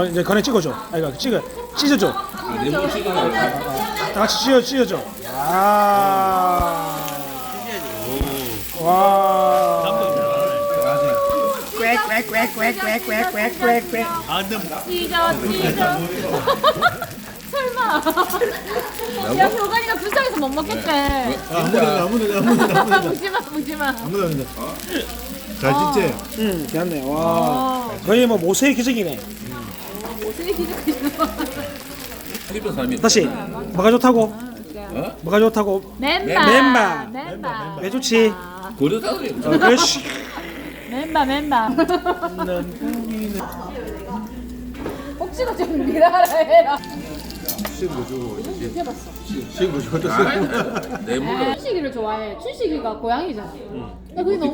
이제 건에 찍어줘. 이거 찢어줘. 레몬 씻어. 다 같이 찢어줘. 와. 꽥꽥꽥꽥꽥꽥꽥꽥. 찢어. 설마. 야 효관이가 불쌍해서 못 먹겠대. 아무나 무지마. 잘 찢지? 응, 괜찮네. 와. 거의 뭐 모세의 기적이네. 어떻게 기죽이는 일본 사람이. 다시. 뭐가 좋다고? 뭐가 좋다고? 멤바. 왜 좋지? 고려 사람이. 그렇지. 멤바. 혹시나 좀 미라라 해라. 친구 저도 내 몰라. 춘식이를 좋아해. 춘식이가 고양이잖아. 근데 그게 너무